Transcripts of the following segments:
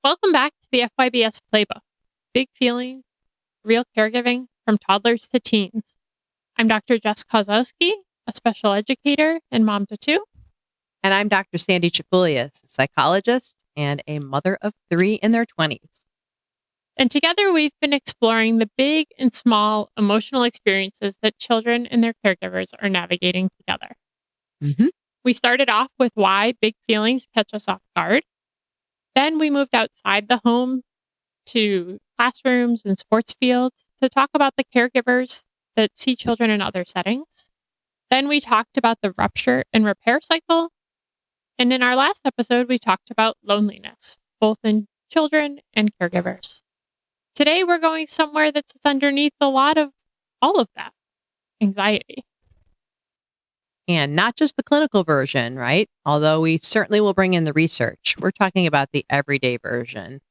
Welcome back to the FYBS Playbook. Big feelings, real caregiving from toddlers to teens. I'm Dr. Jess Kozowski, a special educator and mom to two. And I'm Dr. Sandy Chipulias, a psychologist and a mother of three in their 20s. And together we've been exploring the big and small emotional experiences that children and their caregivers are navigating together. Mm-hmm. We started off with why big feelings catch us off guard. Then we moved outside the home to classrooms and sports fields to talk about the caregivers that see children in other settings. Then we talked about the rupture and repair cycle. And in our last episode, we talked about loneliness, both in children and caregivers. Today, we're going somewhere that's underneath a lot of all of that, anxiety. And not just the clinical version, right? Although we certainly will bring in the research. We're talking about the everyday version.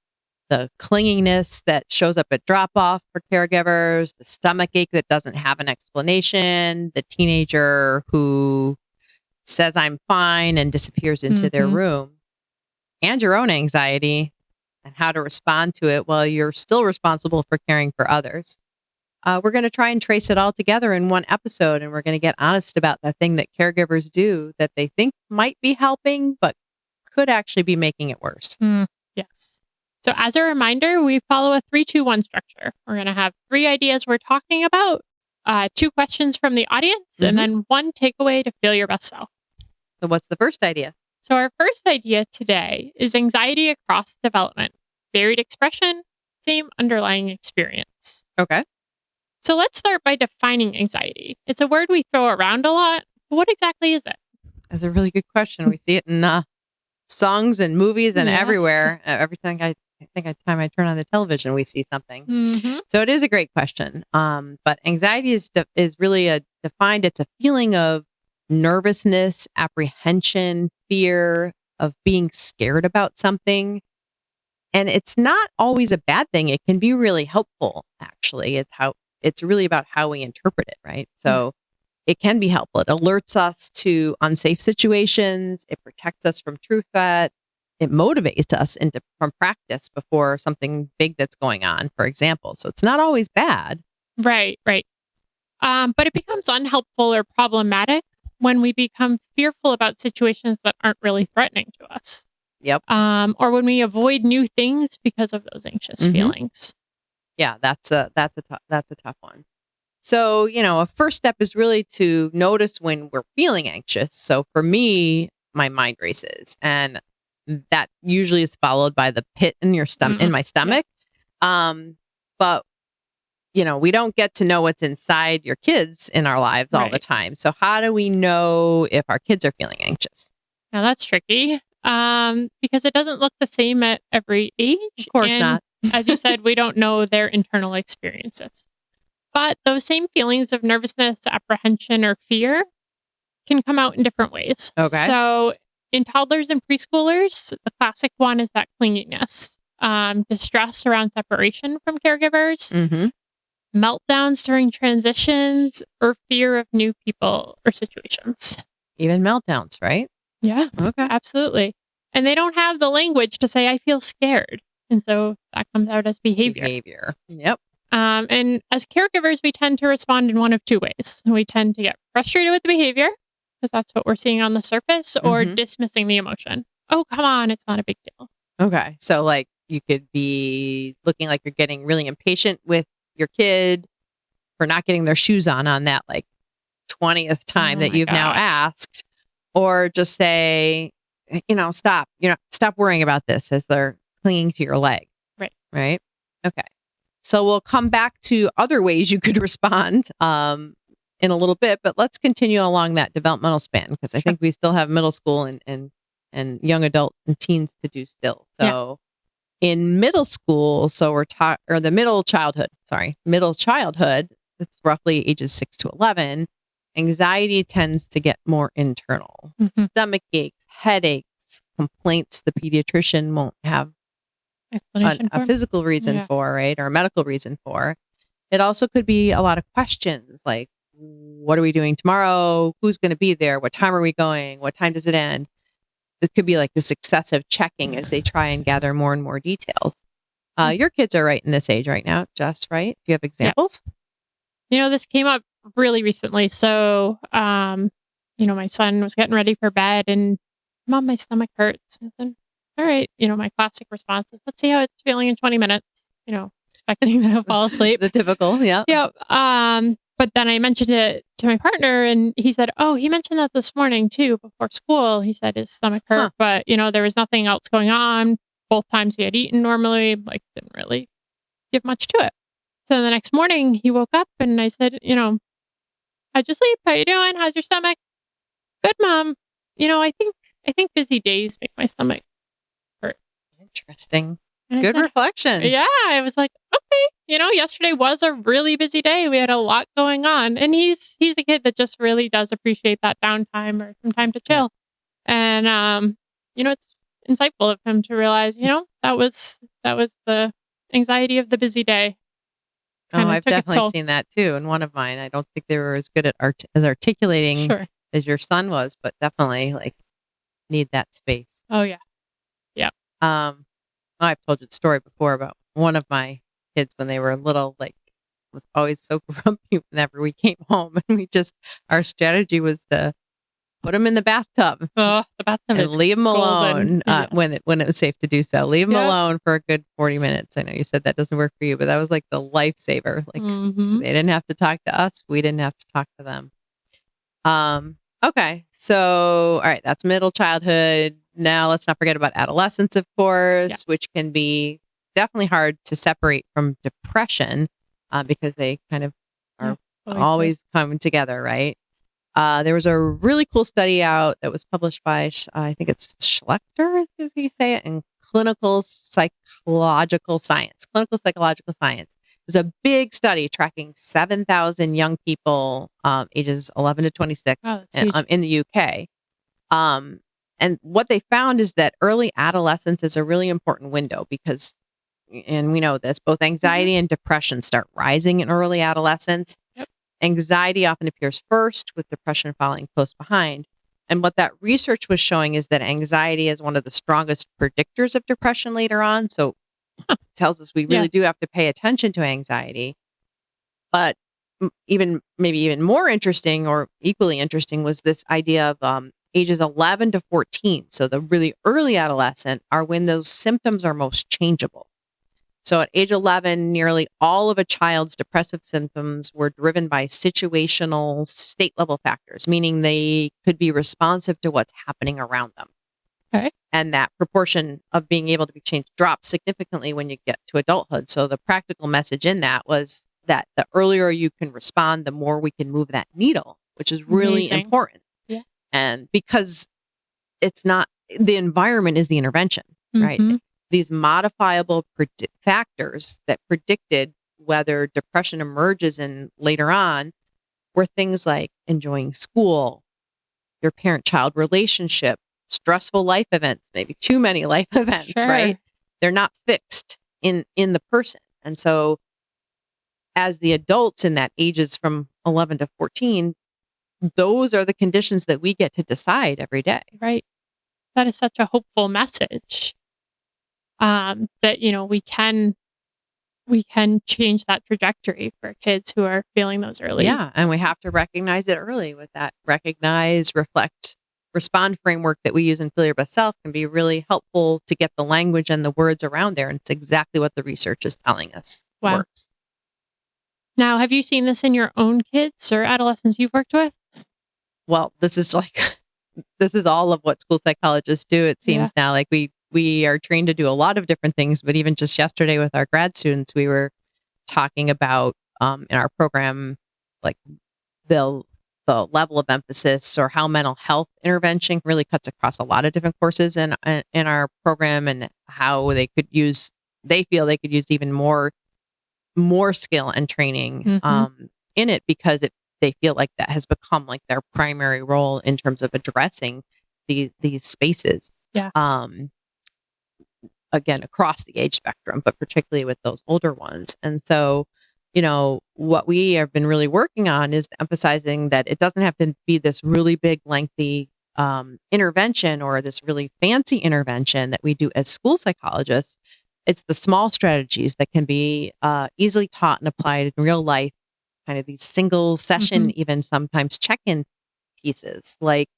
The clinginess that shows up at drop-off for caregivers, the stomach ache that doesn't have an explanation, the teenager who says, I'm fine, and disappears into their room, and your own anxiety and how to respond to it while you're still responsible for caring for others. We're going to try and trace it all together in one episode, and we're going to get honest about the thing that caregivers do that they think might be helping, but could actually be making it worse. Yes. So as a reminder, we follow a 3-2-1 structure. We're going to have 3 ideas we're talking about, 2 questions from the audience, and then 1 takeaway to feel your best self. So what's the first idea? So our first idea today is anxiety across development. Varied expression, same underlying experience. Okay. So let's start by defining anxiety. It's a word we throw around a lot. What exactly is it? That's a really good question. We see it in songs and movies and everywhere. Everything I think time I turn on the television, we see something. So it is a great question. But anxiety is really defined. It's a feeling of nervousness, apprehension, fear of being scared about something. And it's not always a bad thing. It can be really helpful, actually. It's really about how we interpret it, right? So it can be helpful. It alerts us to unsafe situations. It protects us from true threat. It motivates us from practice before something big that's going on, for example. So it's not always bad. Right. But it becomes unhelpful or problematic when we become fearful about situations that aren't really threatening to us. Yep. Or when we avoid new things because of those anxious feelings. Yeah, that's a tough one. So, a first step is really to notice when we're feeling anxious. So for me, my mind races, and that usually is followed by the pit in your stomach, in my stomach. But we don't get to know what's inside your kids in our lives all the time. So how do we know if our kids are feeling anxious? Now that's tricky. Because it doesn't look the same at every age. Of course not. As you said, we don't know their internal experiences. But those same feelings of nervousness, apprehension, or fear can come out in different ways. Okay. So in toddlers and preschoolers, the classic one is that clinginess, distress around separation from caregivers, meltdowns during transitions, or fear of new people or situations. Even meltdowns, right? Yeah. Okay. Absolutely. And they don't have the language to say, I feel scared. And so that comes out as behavior. Yep. And as caregivers, we tend to respond in one of 2 ways. We tend to get frustrated with the behavior, because that's what we're seeing on the surface, or dismissing the emotion. Oh, come on, it's not a big deal. Okay. So like you could be looking like you're getting really impatient with your kid for not getting their shoes on that like 20th time that you've now asked. Or just say, stop worrying about this as they're clinging to your leg. Right. Okay. So we'll come back to other ways you could respond in a little bit, but let's continue along that developmental span, because I think we still have middle school and young adult and teens to do still. So in middle school, middle childhood, it's roughly ages 6 to 11. Anxiety tends to get more internal. Stomach aches, headaches, complaints the pediatrician won't have a physical reason for, right? Or a medical reason for. It also could be a lot of questions like, what are we doing tomorrow? Who's going to be there? What time are we going? What time does it end? it could be like this excessive checking as they try and gather more and more details. Your kids are right in this age right now, Jess, right? Do you have examples? This came up really recently. So, my son was getting ready for bed and, Mom, my stomach hurts. I said, all right. My classic response is, let's see how it's feeling in 20 minutes, expecting to fall asleep. The typical, yeah. Yeah. But then I mentioned it to my partner and he said, oh, he mentioned that this morning too, before school. He said his stomach hurt, but, there was nothing else going on. Both times he had eaten normally, like didn't really give much to it. So the next morning he woke up and I said, how'd you sleep? How you doing? How's your stomach? Good, Mom. I think busy days make my stomach hurt. Interesting. And Good reflection. Yeah. I was like, okay. Yesterday was a really busy day. We had a lot going on. And he's a kid that just really does appreciate that downtime or some time to chill. Yeah. And it's insightful of him to realize, that was the anxiety of the busy day. I've definitely seen that too. And one of mine, I don't think they were as good at as articulating as your son was, but definitely like need that space. Oh yeah. Yeah. I've told you the story before about one of my kids when they were little, like was always so grumpy whenever we came home, and our strategy was to put them in the bathtub. Oh, the bathtub and leave them alone when it was safe to do so. Leave them alone for a good 40 minutes. I know you said that doesn't work for you, but that was like the lifesaver. Like they didn't have to talk to us. We didn't have to talk to them. Okay. So, all right. That's middle childhood. Now let's not forget about adolescence, of course, which can be definitely hard to separate from depression because they kind of are always coming together, right? There was a really cool study out that was published by, I think it's Schlechter, is how you say it, in Clinical Psychological Science. Clinical Psychological Science. It was a big study tracking 7,000 young people, ages 11 to 26 in the UK. And what they found is that early adolescence is a really important window because, and we know this, both anxiety and depression start rising in early adolescence. Yep. Anxiety often appears first, with depression following close behind. And what that research was showing is that anxiety is one of the strongest predictors of depression later on. So it tells us we really do have to pay attention to anxiety. But maybe even more interesting or equally interesting was this idea of ages 11 to 14. So the really early adolescent are when those symptoms are most changeable. So at age 11, nearly all of a child's depressive symptoms were driven by situational state level factors, meaning they could be responsive to what's happening around them. Okay. And that proportion of being able to be changed drops significantly when you get to adulthood. So the practical message in that was that the earlier you can respond, the more we can move that needle, which is really important. Yeah. And because it's not, the environment is the intervention, right? These modifiable factors that predicted whether depression emerges in later on were things like enjoying school, your parent-child relationship, stressful life events, maybe too many life events, right? They're not fixed in the person. And so as the adults in that ages from 11 to 14, those are the conditions that we get to decide every day. Right. That is such a hopeful message. That we can change that trajectory for kids who are feeling those early. Yeah, and we have to recognize it early with that recognize, reflect, respond framework that we use in Feel Your Best Self can be really helpful to get the language and the words around there. And it's exactly what the research is telling us works. Now, have you seen this in your own kids or adolescents you've worked with? Well, this is all of what school psychologists do. It seems now like we are trained to do a lot of different things, but even just yesterday with our grad students, we were talking about in our program, like the level of emphasis or how mental health intervention really cuts across a lot of different courses in our program, and how they feel they could use even more skill and training in it, because they feel like that has become like their primary role in terms of addressing these spaces. Yeah. Again, across the age spectrum, but particularly with those older ones. And so, what we have been really working on is emphasizing that it doesn't have to be this really big, lengthy intervention or this really fancy intervention that we do as school psychologists. It's the small strategies that can be easily taught and applied in real life, kind of these single session, even sometimes check-in pieces, like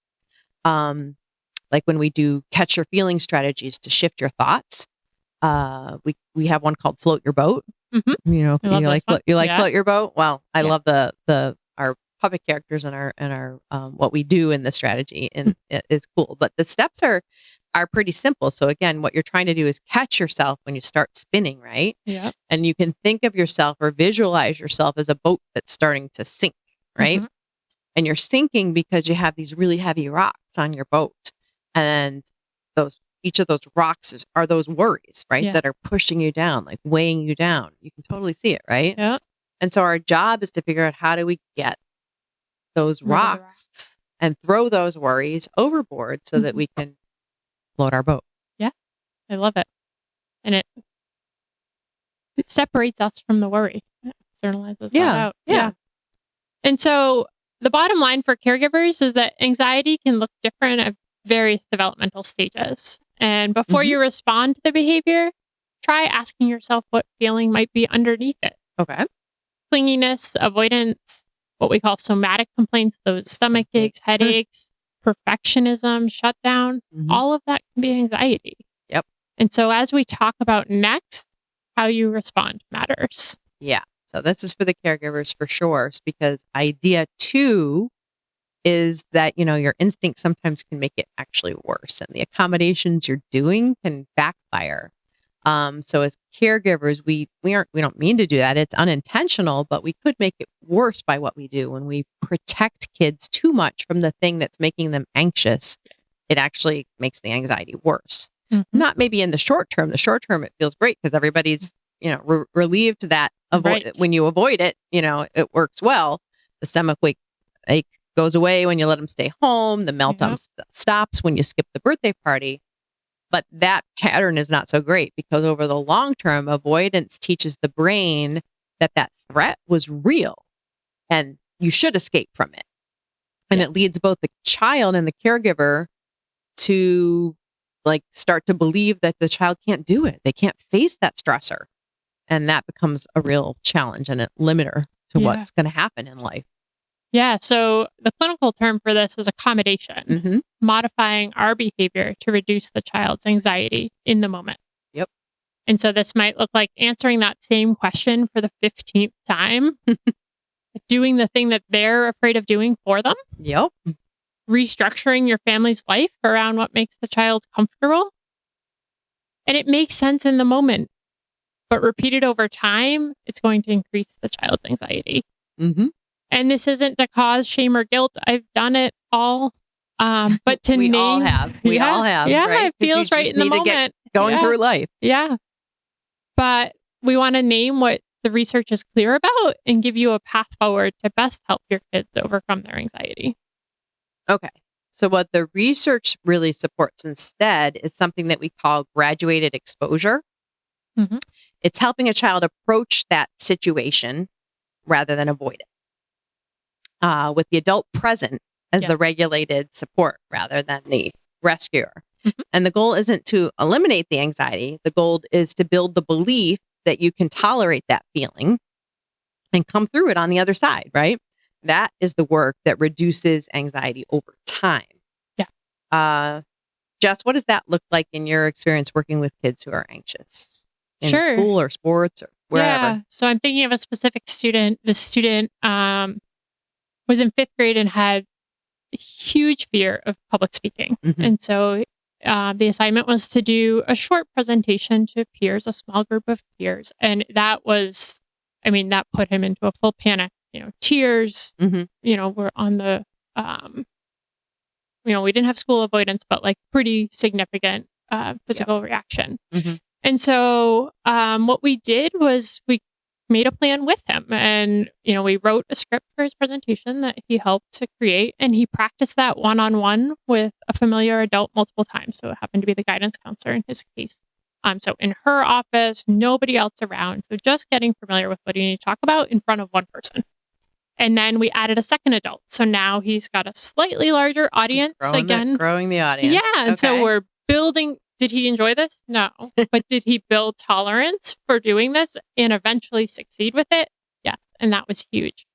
when we do catch your feeling strategies to shift your thoughts. We have one called float your boat. You like float your boat. Well, I love our puppet characters and our what we do in the strategy, and it is cool. But the steps are pretty simple. So again, what you're trying to do is catch yourself when you start spinning, right? Yeah. And you can think of yourself or visualize yourself as a boat that's starting to sink, right? And you're sinking because you have these really heavy rocks on your boat. And each of those rocks are those worries, right? Yeah. That are pushing you down, like weighing you down. You can totally see it, right? Yeah. And so our job is to figure out how do we get those rocks and throw those worries overboard so that we can float our boat. Yeah. I love it. And it separates us from the worry. It externalizes that out. Yeah. And so the bottom line for caregivers is that anxiety can look different at various developmental stages. And before you respond to the behavior, try asking yourself what feeling might be underneath it. Okay. Clinginess, avoidance, what we call somatic complaints, those stomach aches, headaches, perfectionism, shutdown, all of that can be anxiety. Yep. And so as we talk about next, how you respond matters. Yeah. So this is for the caregivers for sure, because idea 2 is that, your instinct sometimes can make it actually worse, and the accommodations you're doing can backfire. So as caregivers, we don't mean to do that. It's unintentional, but we could make it worse by what we do when we protect kids too much from the thing that's making them anxious. It actually makes the anxiety worse. Not maybe in the short term. The short term, it feels great because everybody's, relieved that when you avoid it, it works well. The stomach ache goes away when you let them stay home. The meltdown stops when you skip the birthday party. But that pattern is not so great because over the long term, avoidance teaches the brain that threat was real and you should escape from it. And it leads both the child and the caregiver to start to believe that the child can't do it. They can't face that stressor. And that becomes a real challenge and a limiter to what's going to happen in life. Yeah. So the clinical term for this is accommodation, modifying our behavior to reduce the child's anxiety in the moment. Yep. And so this might look like answering that same question for the 15th time, doing the thing that they're afraid of doing for them. Yep. Restructuring your family's life around what makes the child comfortable. And it makes sense in the moment, but repeated over time, it's going to increase the child's anxiety. And this isn't to cause shame or guilt. I've done it all. But to we all have. We all have. Yeah, right? it feels right in the moment. Going through life. Yeah. But we want to name what the research is clear about and give you a path forward to best help your kids overcome their anxiety. Okay. So what the research really supports instead is something that we call graduated exposure. It's helping a child approach that situation rather than avoid it. With the adult present as the regulated support rather than the rescuer. And the goal isn't to eliminate the anxiety. The goal is to build the belief that you can tolerate that feeling and come through it on the other side, right? That is the work that reduces anxiety over time. Yeah. Jess, what does that look like in your experience working with kids who are anxious in school or sports or wherever? Yeah. So I'm thinking of a specific student. The student was in 5th grade and had a huge fear of public speaking. And so the assignment was to do a short presentation to peers, a small group of peers. And that was, that put him into a full panic, tears, were on the, we didn't have school avoidance, but pretty significant physical reaction. And so what we did was we made a plan with him and, we wrote a script for his presentation that he helped to create, and he practiced that one-on-one with a familiar adult multiple times. So it happened to be the guidance counselor in his case. So in her office, nobody else around. So just getting familiar with what you need to talk about in front of one person. And then we added a second adult. So now he's got a slightly larger audience again. Growing the audience. Yeah. And so we're building. Did he enjoy this? No. But did he build tolerance for doing this and eventually succeed with it? Yes. And that was huge.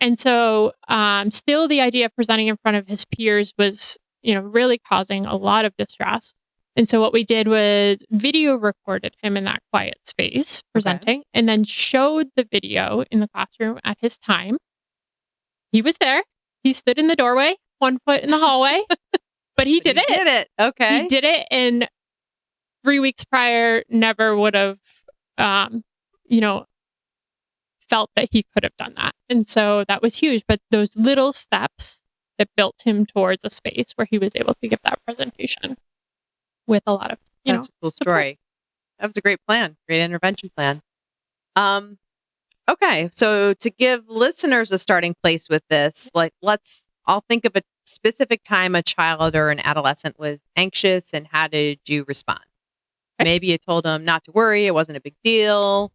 And so still the idea of presenting in front of his peers was, really causing a lot of distress. And so what we did was video recorded him in that quiet space presenting and then showed the video in the classroom at his time. He was there. He stood in the doorway, 1 foot in the hallway, but he did it. He did it. Okay. He did it. And 3 weeks prior, never would have, felt that he could have done that. And so that was huge. But those little steps that built him towards a space where he was able to give that presentation with a lot of, That's a cool story. That was a great plan. Great intervention plan. Okay. So to give listeners a starting place with this, let's all think of a specific time a child or an adolescent was anxious and how did you respond? Okay. Maybe you told them not to worry. It wasn't a big deal.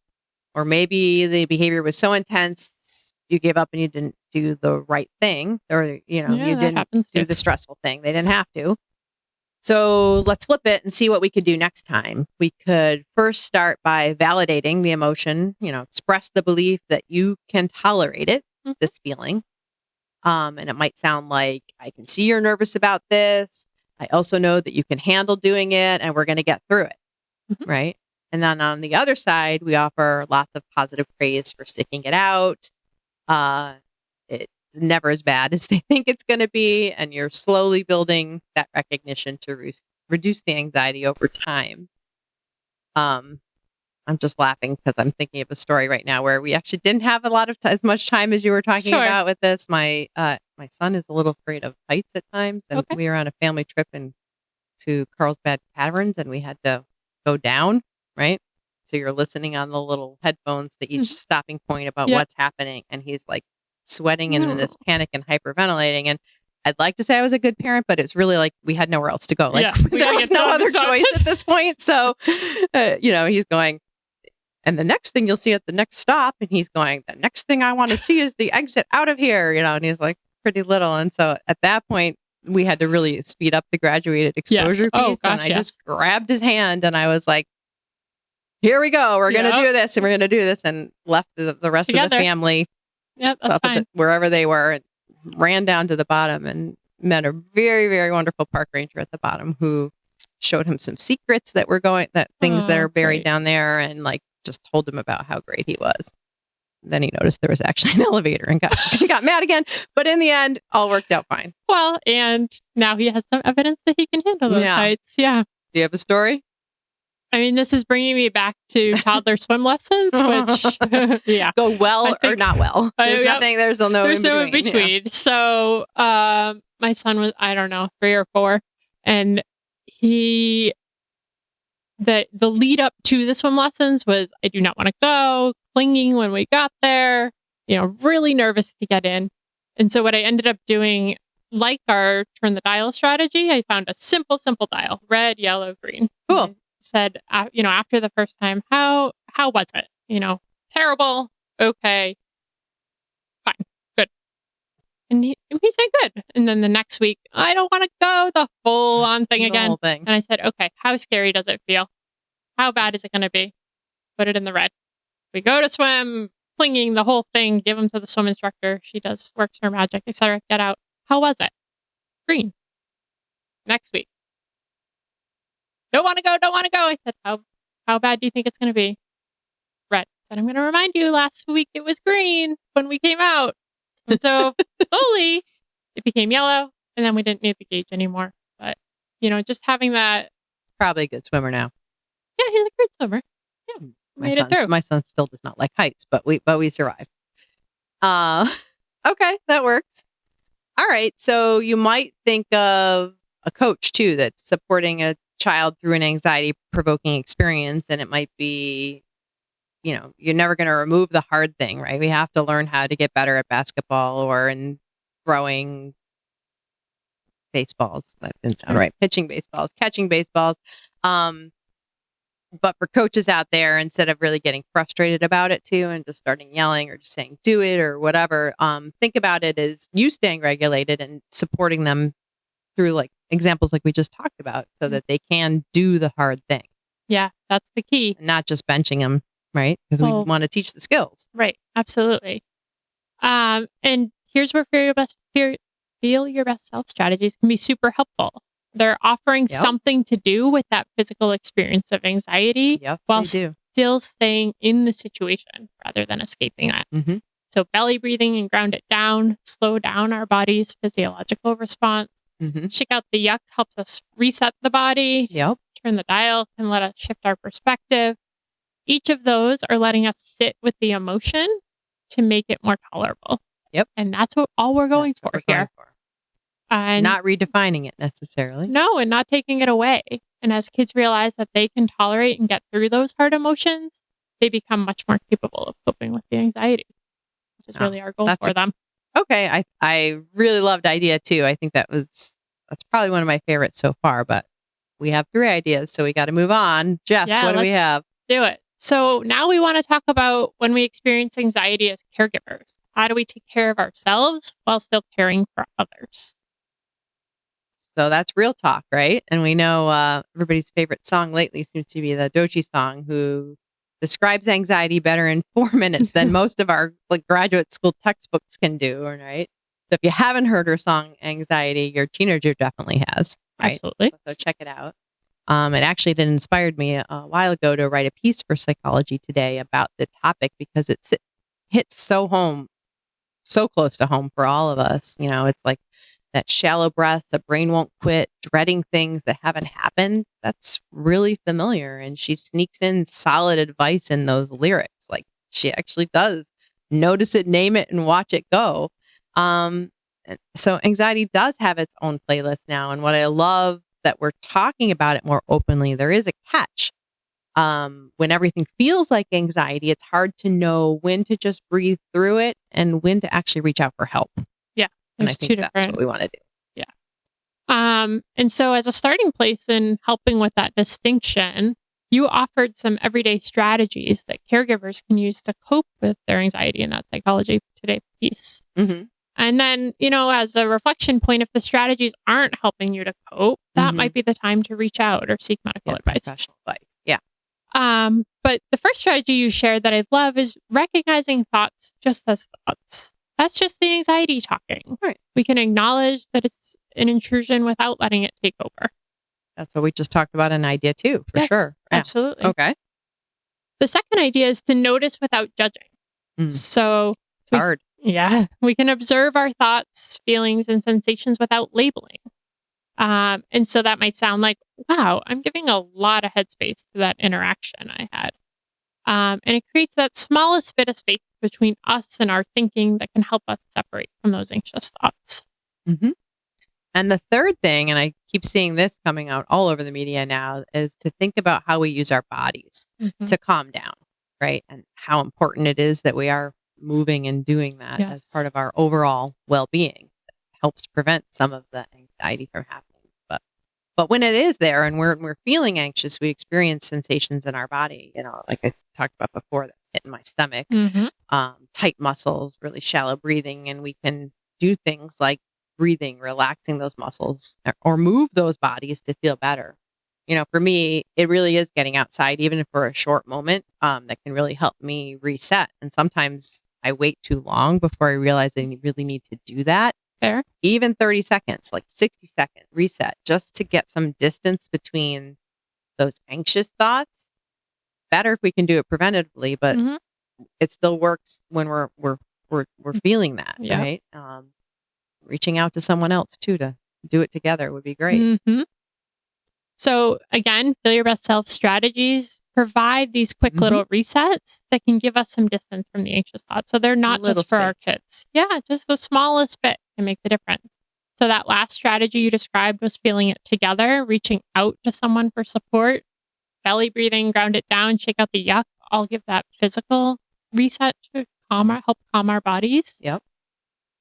Or maybe the behavior was so intense, you gave up and you didn't do the right thing. Or, you didn't do the stressful thing. They didn't have to. So let's flip it and see what we could do next time. We could first start by validating the emotion, express the belief that you can tolerate it, this feeling. And it might sound like, I can see you're nervous about this. I also know that you can handle doing it and we're going to get through it. Right. And then on the other side, we offer lots of positive praise for sticking it out. It's never as bad as they think it's going to be. And you're slowly building that recognition to reduce the anxiety over time. I'm just laughing because I'm thinking of a story right now where we actually didn't have a lot of as much time as you were talking about with this. My son is a little afraid of heights at times. And we were on a family trip to Carlsbad Caverns and we had to go down. Right. So you're listening on the little headphones to each stopping point about what's happening. And he's like sweating and in this panic and hyperventilating. And I'd like to say I was a good parent, but it's really like we had nowhere else to go. Like there was no other choice at this point. So, he's going, and the next thing you'll see at the next stop. And he's going, the next thing I want to see is the exit out of here, and he's like pretty little. And so at that point, we had to really speed up the graduated exposure piece. And I just grabbed his hand and I was like, here we go. We're going to do this and we're going to do this, and left the rest of the family that's fine. Wherever they were, and ran down to the bottom and met a very, very wonderful park ranger at the bottom who showed him some secrets that things that are buried down there, and just told him about how great he was. Then he noticed there was actually an elevator and got mad again. But in the end, all worked out fine. Well, and now he has some evidence that he can handle those heights. Yeah. Do you have a story? I mean, this is bringing me back to toddler swim lessons, which, go well or not well. There's nothing, there's no in between. Yeah. So, my son was, I don't know, 3 or 4, and the lead up to the swim lessons was, I do not want to go, clinging when we got there, really nervous to get in. And so what I ended up doing, like our turn the dial strategy, I found a simple dial, red, yellow, green. Cool. Said, after the first time, how was it? Terrible. Okay. Fine. Good. And he said good. And then the next week, I don't want to go, the full on thing again. Whole thing. And I said, okay, how scary does it feel? How bad is it going to be? Put it in the red. We go to swim, clinging the whole thing, give them to the swim instructor. She works her magic, etc. Get out. How was it? Green. Next week. Don't want to go. I said, how bad do you think it's going to be? Red. I said, I'm going to remind you, last week it was green when we came out. And so slowly it became yellow, and then we didn't need the gauge anymore. But, just having that. Probably a good swimmer now. Yeah, he's a great swimmer. Yeah. My son still does not like heights, but we survived. Okay, that works. All right. So you might think of a coach too that's supporting a child through an anxiety provoking experience. And it might be, you're never going to remove the hard thing, right? We have to learn how to get better at basketball or in throwing baseballs. That didn't sound right. Pitching baseballs, catching baseballs. But for coaches out there, instead of really getting frustrated about it too and just starting yelling or just saying, do it or whatever, think about it as you staying regulated and supporting them through like examples like we just talked about so that they can do the hard thing. Yeah, that's the key. Not just benching them, right? Because we want to teach the skills. Right. Absolutely. And here's where feel your best self strategies can be super helpful. They're offering something to do with that physical experience of anxiety while still staying in the situation rather than escaping it. Mm-hmm. So belly breathing and ground it down, slow down our body's physiological response. Mm-hmm. Shake out the yuck helps us reset the body. Yep. Turn the dial can let us shift our perspective. Each of those are letting us sit with the emotion to make it more tolerable. Yep. And that's what all we're going for here. And not redefining it necessarily. No, and not taking it away. And as kids realize that they can tolerate and get through those hard emotions, they become much more capable of coping with the anxiety, which is really our goal for them. Okay. I really loved idea 2. I think that's probably one of my favorites so far, but we have 3 ideas, so we got to move on. Jess, what do we have? Do it. So now we want to talk about when we experience anxiety as caregivers. How do we take care of ourselves while still caring for others? So that's real talk, right? And we know everybody's favorite song lately seems to be the Dochi song, who describes anxiety better in 4 minutes than most of our like graduate school textbooks can do, right? So if you haven't heard her song Anxiety, your teenager definitely has. Right? Absolutely. So check it out. It actually did inspired me a while ago to write a piece for Psychology Today about the topic because it hits so close to home for all of us. You know, it's like that shallow breath, the brain won't quit, dreading things that haven't happened. That's really familiar. And she sneaks in solid advice in those lyrics. Like she actually does notice it, name it, and watch it go. So anxiety does have its own playlist now. And what I love that we're talking about it more openly, there is a catch. When everything feels like anxiety, it's hard to know when to just breathe through it and when to actually reach out for help. Yeah. And I think that's what we want to do. Yeah. And so as a starting place in helping with that distinction, you offered some everyday strategies that caregivers can use to cope with their anxiety in that Psychology Today piece. Mm-hmm. And then, as a reflection point, if the strategies aren't helping you to cope, that might be the time to reach out or seek medical advice. Professional advice. Yeah. But the first strategy you shared that I love is recognizing thoughts just as thoughts. That's just the anxiety talking. Right. We can acknowledge that it's an intrusion without letting it take over. That's what we just talked about in idea 2, for sure. Yeah. Absolutely. Okay. The second idea is to notice without judging. So it's hard. Yeah. We can observe our thoughts, feelings, and sensations without labeling. And so that might sound like, wow, I'm giving a lot of headspace to that interaction I had. And it creates that smallest bit of space between us and our thinking that can help us separate from those anxious thoughts. Mm-hmm. And the third thing, and I keep seeing this coming out all over the media now, is to think about how we use our bodies to calm down, right? And how important it is that we are moving and doing that as part of our overall well-being. It helps prevent some of the anxiety from happening. But when it is there and we're feeling anxious, we experience sensations in our body, like I talked about before, that hit in my stomach, tight muscles, really shallow breathing. And we can do things like breathing, relaxing those muscles, or move those bodies to feel better. For me, it really is getting outside, even for a short moment, that can really help me reset. And sometimes I wait too long before I realize I really need to do that. Fair. Even 30 seconds, like 60-second reset, just to get some distance between those anxious thoughts. Better if we can do it preventatively, but it still works when we're feeling that, right? Reaching out to someone else too to do it together would be great. Mm-hmm. So again, feel your best self strategies provide these quick little resets that can give us some distance from the anxious thoughts. So they're not just for our kids. Yeah, just the smallest bit can make the difference. So that last strategy you described was feeling it together, reaching out to someone for support, belly breathing, ground it down, shake out the yuck. I'll give that physical reset to help calm our bodies. Yep.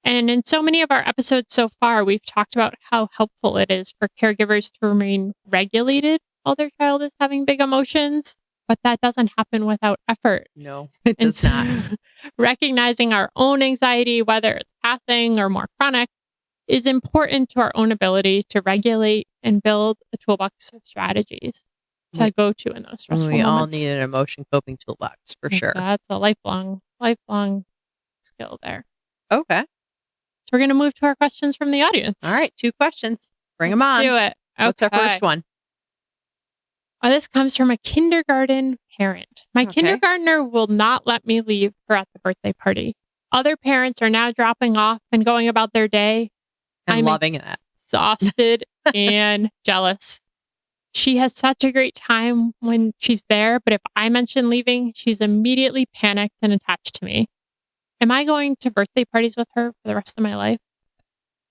And in so many of our episodes so far, we've talked about how helpful it is for caregivers to remain regulated while their child is having big emotions. but that doesn't happen without effort. No, it does not. Recognizing our own anxiety, whether it's passing or more chronic, is important to our own ability to regulate and build a toolbox of strategies to go to in those stressful moments. We all moments. need an emotion coping toolbox for sure. That's a lifelong skill there. Okay. So we're going to move to our questions from the audience. All right. 2 questions. Bring them on. Let's do it. Okay. What's our first one? Oh, this comes from a kindergarten parent. My kindergartner will not let me leave her at the birthday party. Other parents are now dropping off and going about their day. I'm loving that. Exhausted and jealous. She has such a great time when she's there, but if I mention leaving, she's immediately panicked and attached to me. Am I going to birthday parties with her for the rest of my life?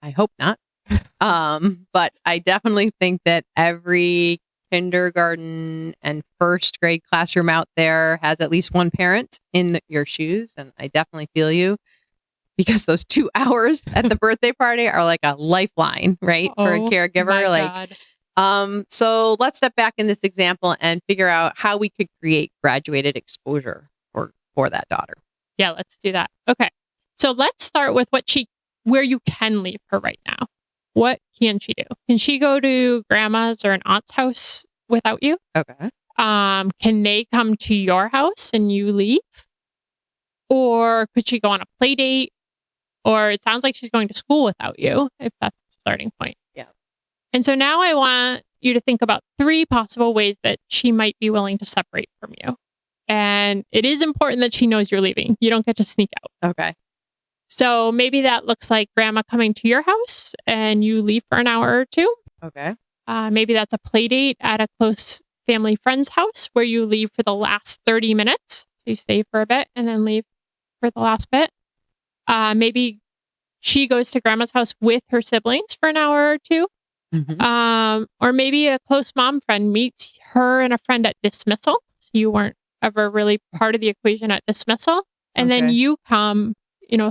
I hope not. But I definitely think that every kindergarten and first grade classroom out there has at least one parent in your shoes. And I definitely feel you, because those 2 hours at the birthday party are like a lifeline, right? For a caregiver. God. So let's step back in this example and figure out how we could create graduated exposure for that daughter. Yeah, let's do that. Okay. So let's start with where you can leave her right now. What can she do? Can she go to grandma's or an aunt's house without you? Okay. Can they come to your house and you leave? Or could she go on a play date? Or it sounds like she's going to school without you, if that's the starting point. Yeah. And so now I want you to think about 3 possible ways that she might be willing to separate from you. And it is important that she knows you're leaving. You don't get to sneak out. Okay. So maybe that looks like grandma coming to your house and you leave for an hour or 2. Okay. Maybe that's a play date at a close family friend's house where you leave for the last 30 minutes. So you stay for a bit and then leave for the last bit. Maybe she goes to grandma's house with her siblings for an hour or 2. Mm-hmm. Or maybe a close mom friend meets her and a friend at dismissal. So you weren't ever really part of the equation at dismissal. And then you come,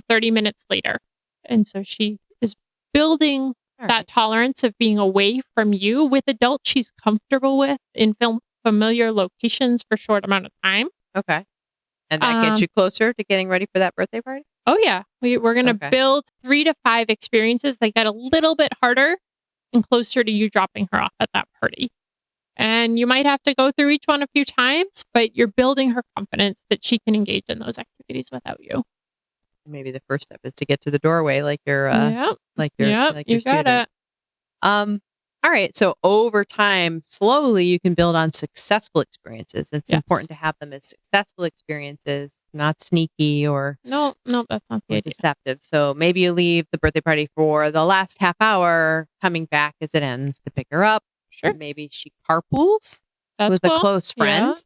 30 minutes later. And so she is building that tolerance of being away from you with adults she's comfortable with in familiar locations for a short amount of time. Okay. And that gets you closer to getting ready for that birthday party? Oh, yeah. We're going to build 3 to 5 experiences that get a little bit harder and closer to you dropping her off at that party. And you might have to go through each one a few times, but you're building her confidence that she can engage in those activities without you. Maybe the first step is to get to the doorway like you're you got it. All right. So over time, slowly you can build on successful experiences. It's important to have them as successful experiences, not sneaky or no, that's not the idea. Deceptive. So maybe you leave the birthday party for the last half hour, coming back as it ends to pick her up. Sure. Maybe she carpools with a close friend.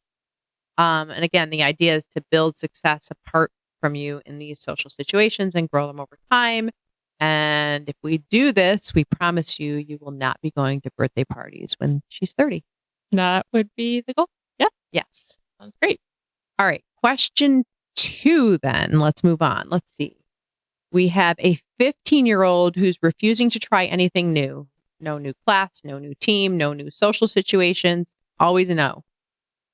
Yeah. And again, the idea is to build success apart from you in these social situations and grow them over time. And if we do this, we promise you will not be going to birthday parties when she's 30. That would be the goal. Yeah. Yes. Sounds great. All right. Question 2 then. Let's move on. Let's see. We have a 15-year-old who's refusing to try anything new. No new class, no new team, no new social situations. Always a no.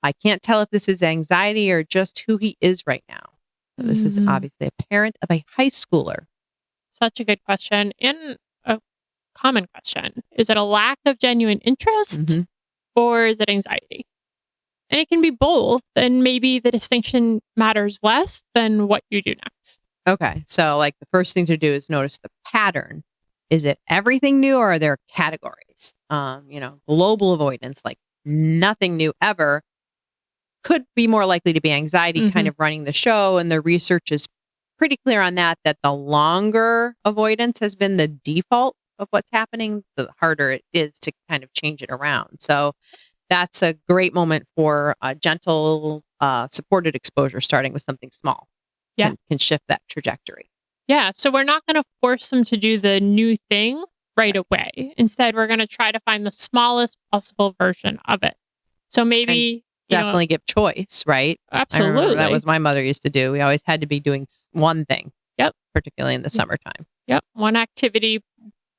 I can't tell if this is anxiety or just who he is right now. So this is obviously a parent of a high schooler. Such a good question. And a common question. Is it a lack of genuine interest or is it anxiety? And it can be both. And maybe the distinction matters less than what you do next. Okay. So like the first thing to do is notice the pattern. Is it everything new or are there categories? Global avoidance, like nothing new ever, could be more likely to be anxiety kind of running the show. And the research is pretty clear on that the longer avoidance has been the default of what's happening, the harder it is to kind of change it around. So that's a great moment for a gentle, supported exposure, starting with something small. Yeah. Can shift that trajectory. Yeah. So we're not going to force them to do the new thing right away. Instead, we're going to try to find the smallest possible version of it. So maybe definitely give choice, right? Absolutely. That was my mother used to do. We always had to be doing one thing. Yep. Particularly in the summertime. Yep. One activity,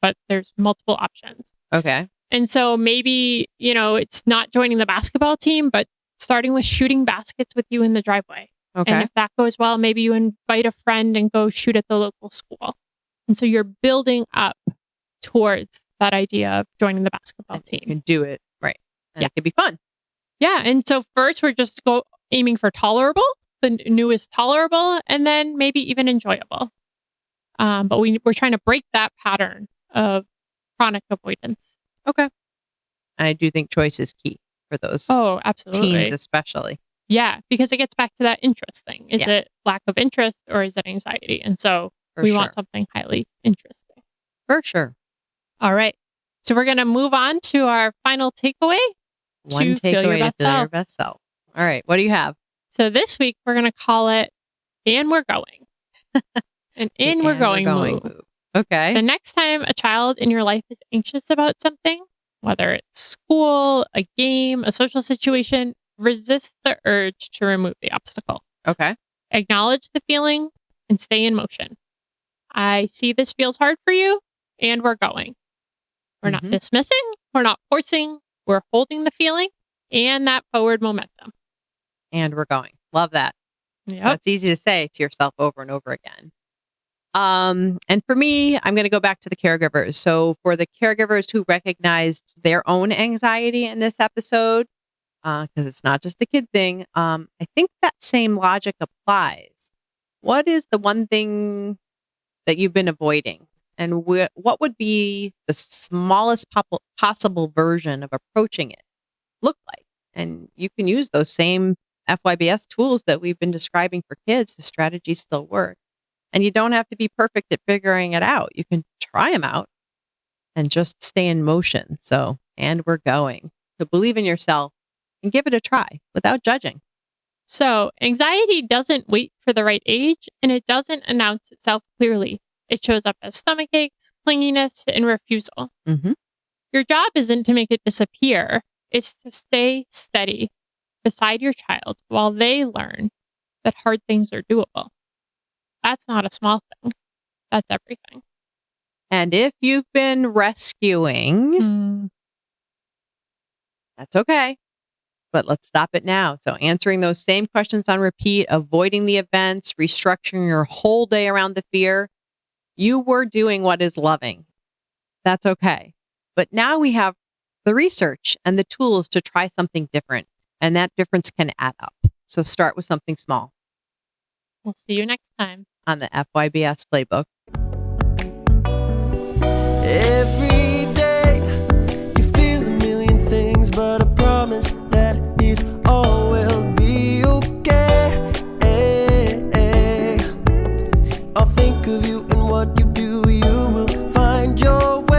but there's multiple options. Okay. And so maybe, it's not joining the basketball team, but starting with shooting baskets with you in the driveway. Okay. And if that goes well, maybe you invite a friend and go shoot at the local school. And so you're building up towards that idea of joining the basketball team. You can do it. Right. And it can be fun. Yeah. And so first we're just aiming for tolerable. The new is tolerable, and then maybe even enjoyable. But we're trying to break that pattern of chronic avoidance. Okay. And I do think choice is key for those absolutely. teens especially. Yeah, because it gets back to that interest thing. Is it lack of interest or is it anxiety? And so we want something highly interesting. For sure. All right. So we're going to move on to our final takeaway. One takeaway to feel your best self. All right. What do you have? So this week we're going to call it "And We're Going." An we're going move. Okay. The next time a child in your life is anxious about something, whether it's school, a game, a social situation, resist the urge to remove the obstacle. Okay. Acknowledge the feeling and stay in motion. I see this feels hard for you, and we're going. We're not dismissing. We're not forcing. We're holding the feeling and that forward momentum. And we're going. Love that. Yep. That's easy to say to yourself over and over again. And for me, I'm going to go back to the caregivers. So for the caregivers who recognized their own anxiety in this episode, because it's not just a kid thing, I think that same logic applies. What is the one thing that you've been avoiding? And what would be the smallest possible version of approaching it look like? And you can use those same FYBS tools that we've been describing for kids. The strategies still work. And you don't have to be perfect at figuring it out. You can try them out and just stay in motion. So, and we're going. So believe in yourself and give it a try without judging. So anxiety doesn't wait for the right age, and it doesn't announce itself clearly. It shows up as stomachaches, clinginess, and refusal. Your job isn't to make it disappear. It's to stay steady beside your child while they learn that hard things are doable. That's not a small thing. That's everything. And if you've been rescuing, that's okay. But let's stop it now. So answering those same questions on repeat, avoiding the events, restructuring your whole day around the fear, you were doing what is loving. That's okay. But now we have the research and the tools to try something different. And that difference can add up. So start with something small. We'll see you next time on the FYBS Playbook. Every day you feel a million things, but I promise that it all will be okay. I'll think of you and what you do. You will find your way.